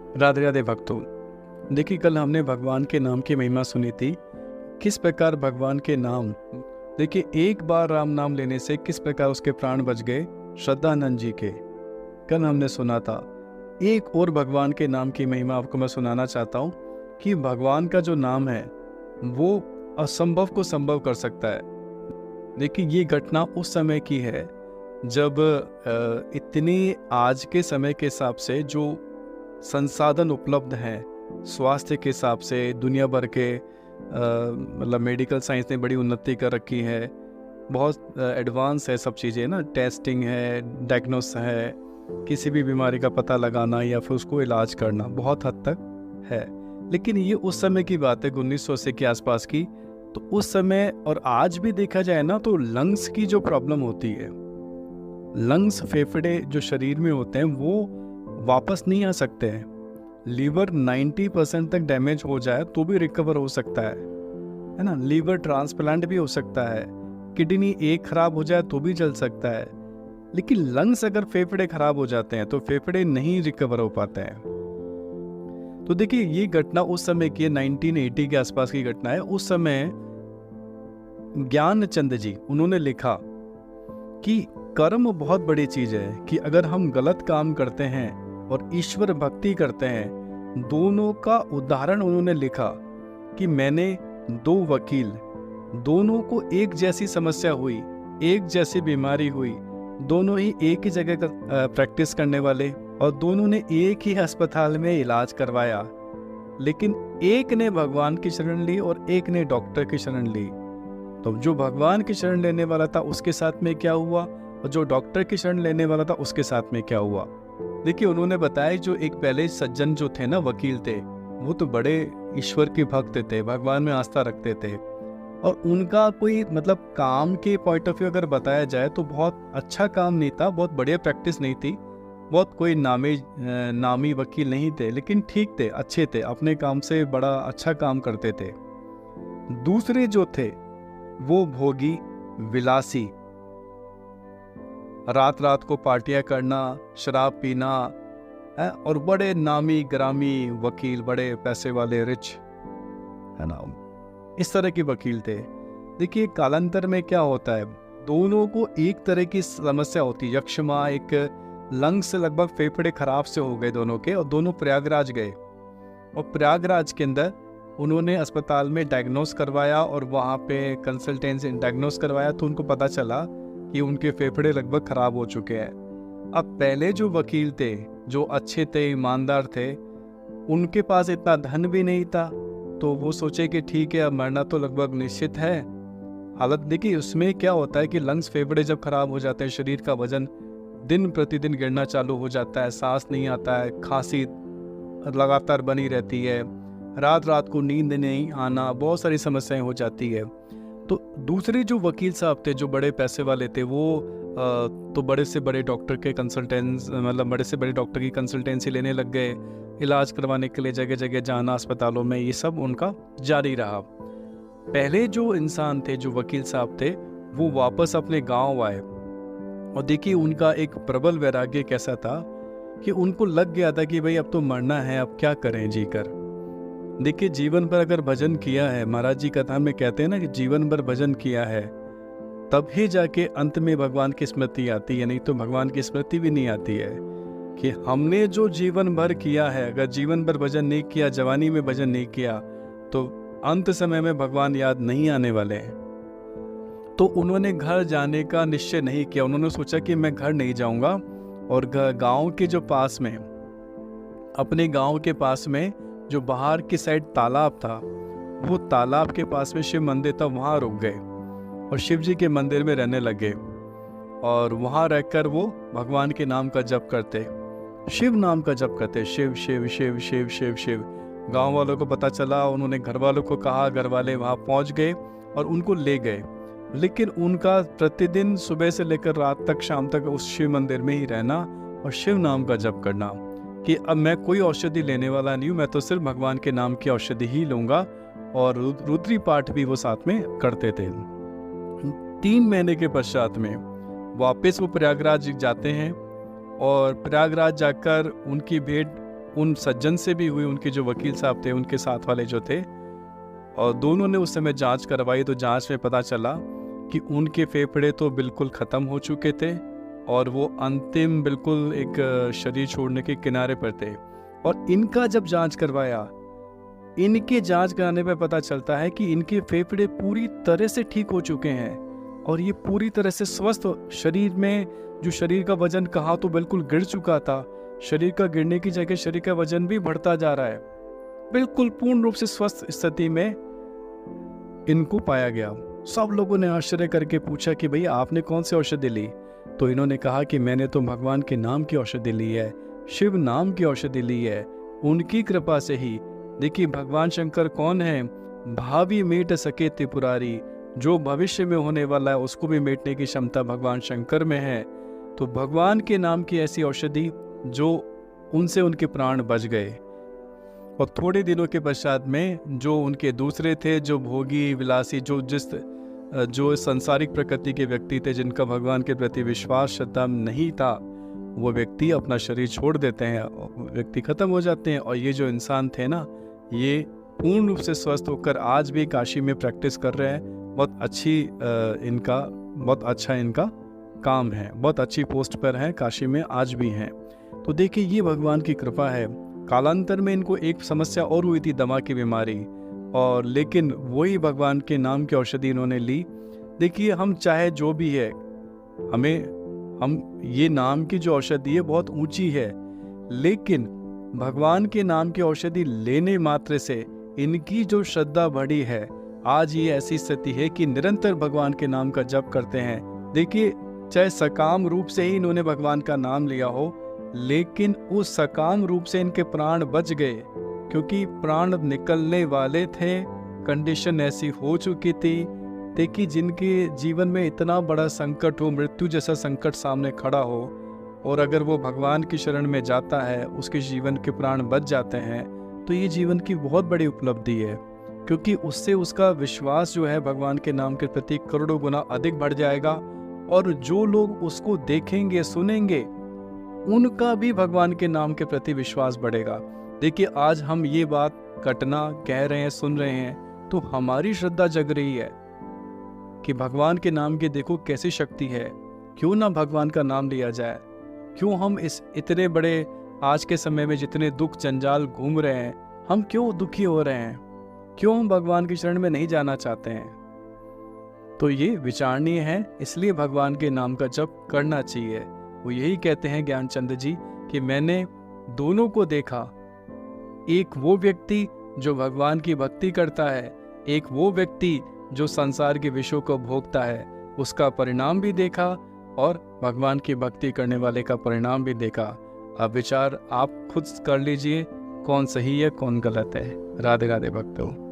राधे राधे भक्तों। देखिए, कल हमने भगवान के नाम की महिमा सुनी थी। किस प्रकार भगवान के नाम, देखिए, एक बार राम नाम लेने से किस प्रकार उसके प्राण बच गए श्रद्धानंद जी के, कल हमने सुना था। एक और भगवान के नाम की महिमा आपको मैं सुनाना चाहता हूँ कि भगवान का जो नाम है वो असंभव को संभव कर सकता है। देखिए, ये घटना उस समय की है जब इतनी आज के समय के हिसाब से जो संसाधन उपलब्ध हैं, स्वास्थ्य के हिसाब से दुनिया भर के मतलब मेडिकल साइंस ने बड़ी उन्नति कर रखी है, बहुत एडवांस है सब चीज़ें ना, टेस्टिंग है, डायग्नोस है, किसी भी बीमारी का पता लगाना या फिर उसको इलाज करना बहुत हद तक है। लेकिन ये उस समय की बात है 1980 के आसपास की। तो उस समय और आज भी देखा जाए ना तो लंग्स की जो प्रॉब्लम होती है, लंग्स फेफड़े जो शरीर में होते हैं वो वापस नहीं आ सकते हैं। लीवर 90% तक डैमेज हो जाए तो भी रिकवर हो सकता है ना। लीवर ट्रांसप्लांट भी हो सकता है, किडनी एक खराब हो जाए तो भी चल सकता है। लेकिन लंग्स अगर फेफड़े खराब हो जाते हैं तो फेफड़े नहीं रिकवर हो पाते हैं। तो देखिए, ये घटना उस समय की 1980 के आसपास की घटना है। उस समय ज्ञानचंद जी उन्होंने लिखा कि कर्म बहुत बड़ी चीज है, कि अगर हम गलत काम करते हैं और ईश्वर भक्ति करते हैं, दोनों का उदाहरण उन्होंने लिखा कि मैंने दो वकील, दोनों को एक जैसी समस्या हुई, एक जैसी बीमारी हुई, दोनों ही एक ही जगह का प्रैक्टिस करने वाले और दोनों ने एक ही अस्पताल में इलाज करवाया, लेकिन एक ने भगवान की शरण ली और एक ने डॉक्टर की शरण ली। तो जो भगवान की शरण लेने वाला था उसके साथ में क्या हुआ और जो डॉक्टर की शरण लेने वाला था उसके साथ में क्या हुआ। देखिए, उन्होंने बताया जो एक पहले सज्जन जो थे ना, वकील थे, वो तो बड़े ईश्वर के भक्त थे, भगवान में आस्था रखते थे और उनका कोई मतलब काम के पॉइंट ऑफ व्यू अगर बताया जाए तो बहुत अच्छा काम नहीं था, बहुत बढ़िया प्रैक्टिस नहीं थी, बहुत कोई नामी वकील नहीं थे, लेकिन ठीक थे, अच्छे थे, अपने काम से बड़ा अच्छा काम करते थे। दूसरे जो थे वो भोगी, विलासी, रात रात को पार्टियां करना, शराब पीना है, और बड़े नामी ग्रामी वकील, बड़े पैसे वाले, रिच, है ना, इस तरह के वकील थे। देखिए, कालांतर में क्या होता है, दोनों को एक तरह की समस्या होती है, यक्षमा, एक लंग्स से लगभग फेफड़े खराब से हो गए दोनों के, और दोनों प्रयागराज गए और प्रयागराज के अंदर उन्होंने अस्पताल में डायग्नोस करवाया और वहाँ पे कंसल्टेंसी डायग्नोस करवाया तो उनको पता चला कि उनके फेफड़े लगभग खराब हो चुके हैं। अब पहले जो वकील थे, जो अच्छे थे, ईमानदार थे, उनके पास इतना धन भी नहीं था, तो वो सोचे कि ठीक है, अब मरना तो लगभग निश्चित है। हालत देखिए, उसमें क्या होता है कि लंग्स फेफड़े जब खराब हो जाते हैं, शरीर का वजन दिन प्रतिदिन गिरना चालू हो जाता है, सांस नहीं आता है, खांसी लगातार बनी रहती है, रात रात को नींद नहीं आना, बहुत सारी समस्याएं हो जाती है। तो दूसरे जो वकील साहब थे, जो बड़े पैसे वाले थे, वो तो बड़े से बड़े डॉक्टर के कंसल्टेंस मतलब बड़े से बड़े डॉक्टर की कंसल्टेंसी लेने लग गए, इलाज करवाने के लिए जगह जगह जाना अस्पतालों में, ये सब उनका जारी रहा। पहले जो इंसान थे, जो वकील साहब थे, वो वापस अपने गांव आए और देखिए, उनका एक प्रबल वैराग्य कैसा था कि उनको लग गया था कि भाई अब तो मरना है, अब क्या करें जीकर। देखिए, जीवन भर अगर भजन किया है, महाराज जी कथा में कहते हैं ना कि जीवन भर भजन किया है, तब ही जाके अंत में भगवान की स्मृति आती है, नहीं तो भगवान की स्मृति भी नहीं आती है। कि हमने जो जीवन भर किया है, अगर जीवन भर भजन नहीं किया, जवानी में भजन नहीं किया, तो अंत समय में भगवान याद नहीं आने वाले हैं। तो उन्होंने घर जाने का निश्चय नहीं किया। उन्होंने सोचा कि मैं घर नहीं जाऊंगा, और गांव के जो पास में, अपने गांव के पास में जो बाहर की साइड तालाब था, वो तालाब के पास में शिव मंदिर था, वहाँ रुक गए और शिव जी के मंदिर में रहने लगे और वहाँ रहकर वो भगवान के नाम का जप करते, शिव नाम का जप करते, शिव शिव शिव शिव शिव शिव। गांव वालों को पता चला, उन्होंने घर वालों को कहा, घर वाले वहाँ पहुँच गए और उनको ले गए। लेकिन उनका प्रतिदिन सुबह से लेकर रात तक, शाम तक उस शिव मंदिर में ही रहना और शिव नाम का जप करना कि अब मैं कोई औषधि लेने वाला नहीं हूँ, मैं तो सिर्फ भगवान के नाम की औषधि ही लूँगा। और रुद्री पाठ भी वो साथ में करते थे। 3 महीने के पश्चात में वापस वो प्रयागराज जाते हैं और प्रयागराज जाकर उनकी भेंट उन सज्जन से भी हुई, उनके जो वकील साहब थे, उनके साथ वाले जो थे, और दोनों ने उस समय जांच करवाई। तो जांच में पता चला कि उनके फेफड़े तो बिल्कुल ख़त्म हो चुके थे और वो अंतिम बिल्कुल एक शरीर छोड़ने के किनारे पर थे। और इनका जब जांच करवाया, इनके जांच कराने पर पता चलता है कि इनके फेफड़े पूरी तरह से ठीक हो चुके हैं और ये पूरी तरह से स्वस्थ। शरीर में जो शरीर का वजन कहा तो बिल्कुल गिर चुका था, शरीर का गिरने की जगह शरीर का वजन भी बढ़ता जा रहा है। बिल्कुल पूर्ण रूप से स्वस्थ स्थिति में इनको पाया गया। सब लोगों ने आश्चर्य करके पूछा कि भैया आपने कौन सी औषधि ली? तो इन्होंने कहा कि मैंने तो भगवान के नाम की औषधि ली है, शिव नाम की औषधि ली है, उनकी कृपा से ही। देखिए भगवान शंकर कौन है? भावी मेट सके त्रिपुरारी, जो भविष्य में होने वाला है उसको भी मेटने की क्षमता भगवान शंकर में है। तो भगवान के नाम की ऐसी औषधि जो उनसे उनके प्राण बच गए। और थोड़े दिनों के पश्चात में जो उनके दूसरे थे, जो भोगी विलासी, जो संसारिक प्रकृति के व्यक्ति थे, जिनका भगवान के प्रति विश्वास श्रद्धा नहीं था, वो व्यक्ति अपना शरीर छोड़ देते हैं, व्यक्ति खत्म हो जाते हैं। और ये जो इंसान थे ना, ये पूर्ण रूप से स्वस्थ होकर आज भी काशी में प्रैक्टिस कर रहे हैं। बहुत अच्छा इनका काम है, बहुत अच्छी पोस्ट पर हैं, काशी में आज भी हैं। तो देखिए ये भगवान की कृपा है। कालांतर में इनको एक समस्या और हुई थी, दमा की बीमारी, और लेकिन वही भगवान के नाम की औषधि इन्होंने ली। देखिए हम चाहे जो भी है, हम ये नाम की जो औषधि है बहुत ऊंची है, लेकिन भगवान के नाम की औषधि लेने मात्र से इनकी जो श्रद्धा बढ़ी है, आज ये ऐसी स्थिति है कि निरंतर भगवान के नाम का जप करते हैं। देखिए चाहे सकाम रूप से ही इन्होंने भगवान का नाम लिया हो, लेकिन उस सकाम रूप से इनके प्राण बच गए, क्योंकि प्राण निकलने वाले थे, कंडीशन ऐसी हो चुकी थी। देखिए जिनके जीवन में इतना बड़ा संकट हो, मृत्यु जैसा संकट सामने खड़ा हो, और अगर वो भगवान की शरण में जाता है, उसके जीवन के प्राण बच जाते हैं, तो ये जीवन की बहुत बड़ी उपलब्धि है। क्योंकि उससे उसका विश्वास जो है भगवान के नाम के प्रति करोड़ों गुना अधिक बढ़ जाएगा, और जो लोग उसको देखेंगे सुनेंगे, उनका भी भगवान के नाम के प्रति विश्वास बढ़ेगा। देखिए आज हम ये बात घटना कह रहे हैं, सुन रहे हैं, तो हमारी श्रद्धा जग रही है कि भगवान के नाम की देखो कैसी शक्ति है, क्यों ना भगवान का नाम लिया जाए। क्यों हम इस इतने बड़े आज के समय में जितने दुख जंजाल घूम रहे हैं, हम क्यों दुखी हो रहे हैं, क्यों हम भगवान की शरण में नहीं जाना चाहते हैं? तो ये विचारणीय है, इसलिए भगवान के नाम का जप करना चाहिए। वो यही कहते हैं ज्ञानचंद जी कि मैंने दोनों को देखा, एक वो व्यक्ति जो भगवान की भक्ति करता है, एक वो व्यक्ति जो संसार के विषयों को भोगता है, उसका परिणाम भी देखा, और भगवान की भक्ति करने वाले का परिणाम भी देखा। अब विचार आप खुद कर लीजिए, कौन सही है कौन गलत है। राधे राधे भक्तों।